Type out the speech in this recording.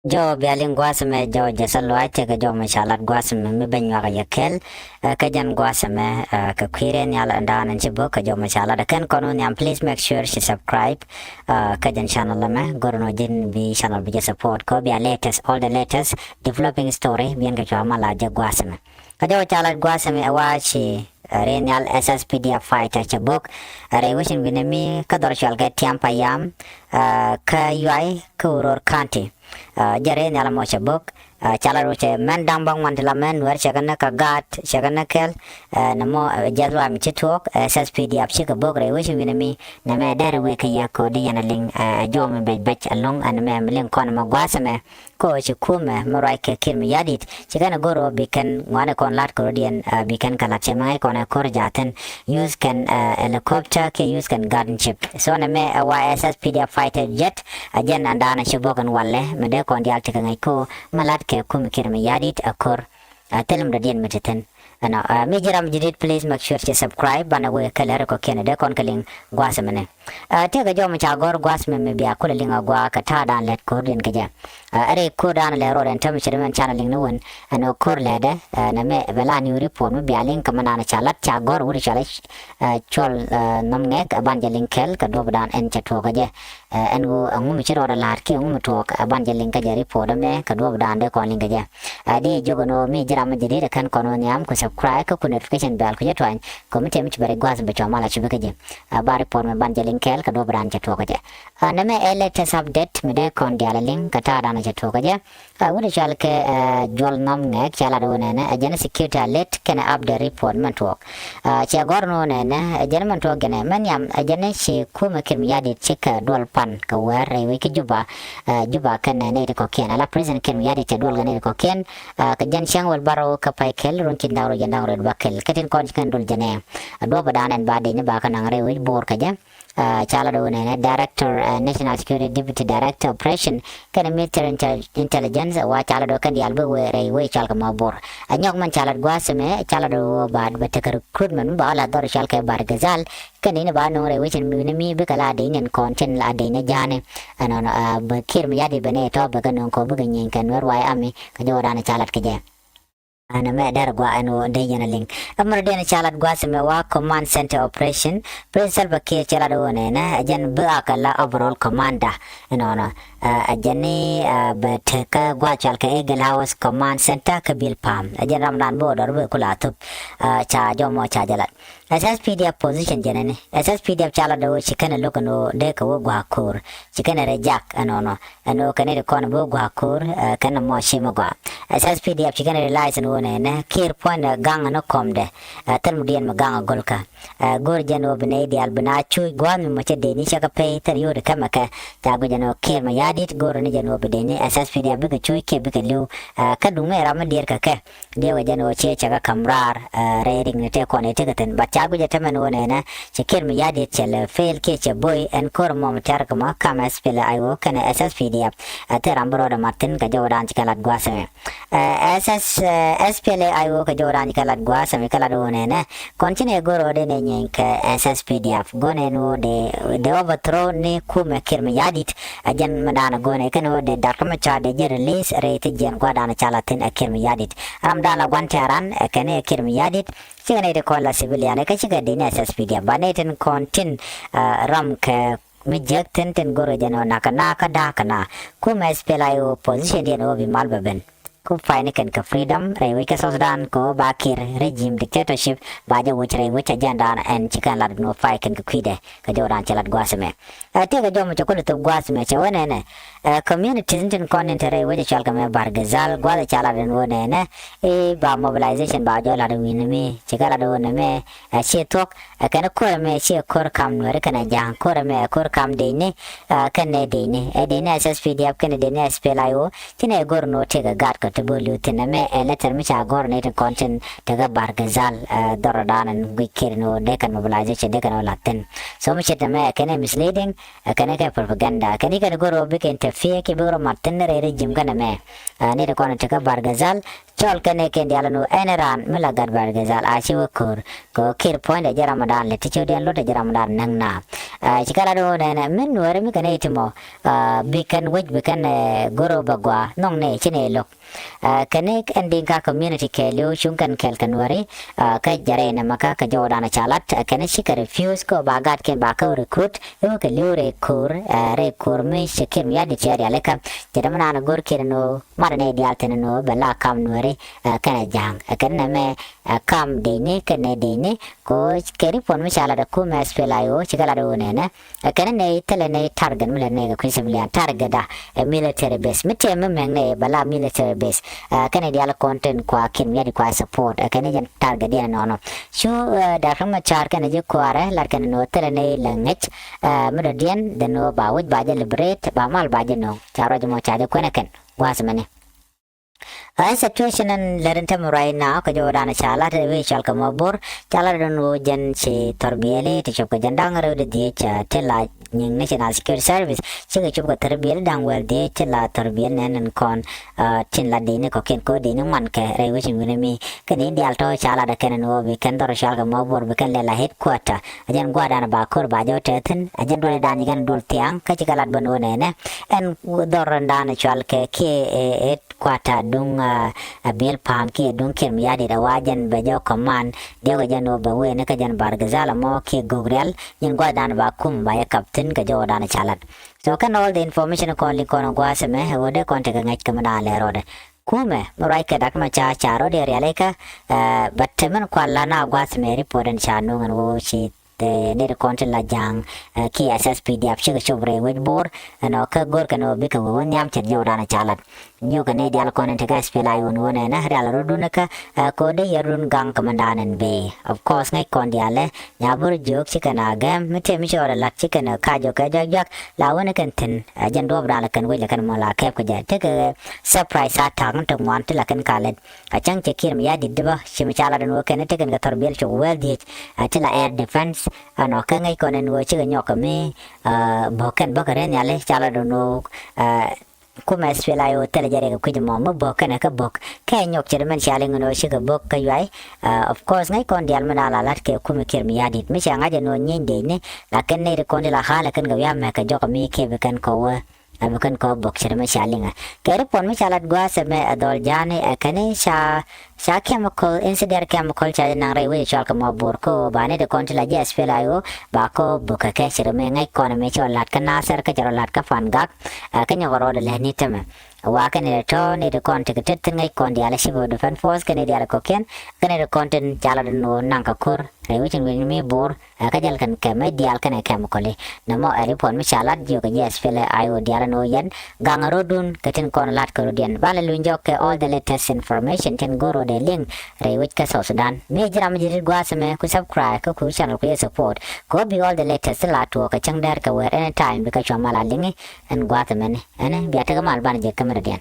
Jo bialing guasme jo jasalwa te ka jo mashalat guasme mi banywa ka yakel ka jan guasme ka kwire nyal andana chibo ka jo mashalat kan kono nyam please make sure you subscribe ka jan channel me gorono jin bi channel bi support ko bi latest all the latest developing story bien ka jo mala ja guasme ka jo chalat guasme awachi Renyal SSPDF fighter chabuk rewishin binami kador shalga tiampa yam ka UI ka uror kanti jare nyala mo chabuk chala roche men dambang mantila men wer chagana ka gat chagana kel namo jadwa mi chitok SSPDF chikabuk rewishin binami name dare we ka yako di yanaling jom be bech along and me mling kon magwasame ko chikume morai ke kirmi yadit chigana goro bikan ngwana kon lat kordian bikan kalat chemai kon kor jaten use can helicopter ke use can garden ship so na me SSPDF fighter jet ajen andana shibokan walle me de kon dial tikangai ko malat ke kum kirmi yadit akor telum radian meteten ana me jaram jidit please make sure to subscribe bana we kala ko kenede kon kaling gwasamene te ga jom cha gor gwasme me biya ko linga gwa ka ta dan let ko din kaja are ko dan le ro den tam shirmen channeling no won ano kor le de na me bela ni report me biya link kamana na chalat cha gor wuri chala chol nam ngek ban je link kel ka do dan en cha to kaje en go angu mi chiro la ke angu to ka ban je link kaje report me ka do dan de ko link kaje di jogono me jaram jidit kan kono nyam ko subscribe ko notification bell ko jetwan ko mi tem ci bare gwas be chamala ci bekaje ba report me ban je link kel ka do bran cha to kaje na me latest update me de kon diala link ka ta dana cha to kaje wuri chal ke jol nam ne chala do ne ajena security alert kana update report man to cha gorno ne ajena man to gene man yam ajena shi kuma kim yadi chika dol pan ka ware we ke juba kan ne ko ken ala prison kim yadi cha dol ne ko ken ka jan chang wal baro ka pai kel ron kin dawro jan dawro bakel katin kon kan dol jene do badan en bade ne ba kan ngare we bor ka ja chala do ne director national security deputy director operation kan military intelligence wa chala do kan di albe we chal ka mabor anyok man chala gwasme chala do bad betek recruitment ba la dor chal ka bar gazal kan ne ba no re we chen mi be kala de ne kon chen la de ne jane ano ba kir mi yadi bane to ba kan ko ba nyen kan wer wa ami ka do ran chala ka je ana me dar gwa ano de yana link amar de na chalat gwa se me wa command center operation principal bakir chala do ne na ajan ba kala overall commander no ajani bateka gwa chal ka eagle house command center kabil pam ajan ramdan bo dor be kula tup cha jomo cha jalat SSPDF position janane SSPDF chala do chikana lokano de ko gwa kor chikana rejak ano kanere kon bo gwa kor kana mo shima gwa SSPDF chikana realize no ne kir point gang no komde termudian magang golka gor jano bene di albana chui gwan mo che de ni chaka pe ter yore kamaka tago jano kir ma yadit gor ni jano bene SSPDF be chui ke be lu kadunga rama dir ka ke de wa jano che chaka kamrar rating ne te ko ne te gaten bachago jata man wona na che kir ma yadit che fail ke che boy en kor mo tar kama kama spele ayo kana SSPDF ter ambro da martin ka joran chikalat gwase SPLA ayo ka joran kalat gwa sami kala do ne kontine goro de ne nyen ka SSPDF gone no de overthrow ne kuma kirma yadit ajan madana gone kano de darkama cha de release rate jen gwa dana chala tin kirma yadit ramdana gwantaran kane kirma yadit chigane de kola civilian ka chiga de SSPDF banetin kontin ram ka mijek ten goro jano naka dakana kuma SPLA ayo position de no bi malbaben ko fine kan ka freedom rewe ka Sudan ko bakir regime dictatorship baja wuch rewe cha janda en chikan lad no fai kan ka kwide ka joran chalat gwasme te ga jomo chokolo to gwasme cha wona ne community tin konent rewe chal ka me bargazal gwada chala den wona ne ba mobilization ba jola do winme chikala do ne me che tok kana ko me che kor kam no re kana jang kor me kor kam de ne kan ne de ne SSPDF kan de ne SPLIO tine gor no te ga gat ka to bulu tiname letter micha gor ne content taga bargazal dorodan and wikir no they can mobilization they can latin so much tame can misleading can propaganda can you go big interfere ki bro martin re jim kana me ne content taga bargazal chol kene ken dialano eneran milagar bargazal ashiwa kur ko kir point de ramadan le ticho dian lo de ramadan nang na chikala do ne men nuer mi kane itimo bikan wit bikan goro bagwa nong ne chine lok kene ending ka community ke lu chung kan kel kanwari ka jare na maka ka jodana chalat kene shika refuse ko bagat ken ba ka recruit yo ke lu re kur me shikim ya di chari aleka jedamana na gor kirno marane dial tenno bala kam nuari kana jang kana me kam dine kene dine ko keri pon mi chala da ku mes pelayo chikala do ne na kana ne tele ne target mi ne ko simlia target da military base mi tem me ne bala military base kana dial content kwa kin ya di kwa support kana jan target dia no shu da kama char kana je ko ara lar kana no tele ne langech mi do dien de no ba wit ba je liberate ba mal ba je no charo je mo cha de ko ne ken wasmane situation and lerentam right now ka jodana chala te we chal ka mabur chala no jan che torbiyele te chop ka jandang ro de cha tela ning national security service che chop ka torbiyele dang wel de tela torbiyel nen kon tin la de ne ko ken ko de ne man ka re we chin mi kan india to chala da ken no we kan dor chal ka mabur be kan la headquarter ajan gwa dana ba kor ba jo te tin ajan do dan gan dul tiang ka chikalat bano ne en dor dana chal ke headquarter dung bel pam ki dung kem ya de wajan be jo command de wajan no be we ne ka jan bargazala mo ki gogrel yin gwa dan ba kum ba ya captain ka jo dan chalat so kan all the information ko li ko no gwa se me wo de contact ngai kamana le rode kume morai ka dak ma cha charo de reale ka battemen ko la na gwa se me report en chanu ngan wo chi the ne content la jang ki SSPDF chi chobre with bor no ka gor ka no bi ka wo nyam chen jo dan chalat nyo ka ne dial content ka spela yon wona na real ro na ka ko de yarun gang kamandanen be of course ngai kon diale nya bur jok chi kana gam mete mi chora lak chi kana ka jo ka jak la wona kan tin jan do bra la kan we la kan mo la kep ko ja te ka surprise a tang to mon te la kan kalet a chang che kir mi ya didba chi mi chala no kan te kan ka tor bel cho well di te la air defense ano ka ngai kon en wo chi ga nyok mi bokan bokare nya le chala no kuma spela yo tele jare ko kujmo mo bokan ka bok ka nyok chere man chale ngono shi ka bok ka yai of course ngai kon dial mana la lat ke kuma kir mi yadit mi changa je no nyin de ne la kan ne kon la hala kan ga ya ma ka jo ka mi ke be kan ko wa bukan ko bok chere ma chalinga kere pon mi chalat gwa se me adol jane akane sha chemical incident chemical cha na re we chal ka mo bor ko bane de kon la je spela yo ba ko buka ke chere me ngai kon me cholat ka na sar ka chero lat ka fan gak ka nyoro de le ni teme wa kan ne to ne de kon te tet ngai kon dia la shibo de fan force kan dia ko ken kan de content chala de no nang ka kur re we chin mi bor ka jal kan ke me dial kan chemical na mo ari pon mi chalat jo ka je spela ayo dia no yen gangaro dun katin kon lat ko dian bale lunjo ke all the latest information ten goro de link re we ka so sudan me jira mi jiri gwa me ku subscribe ko channel ko support ko bi all the latest lat to ka chang dar ka wer anytime bi ka chama la link en gwa me ne ane bi ta mal ban je kamera dian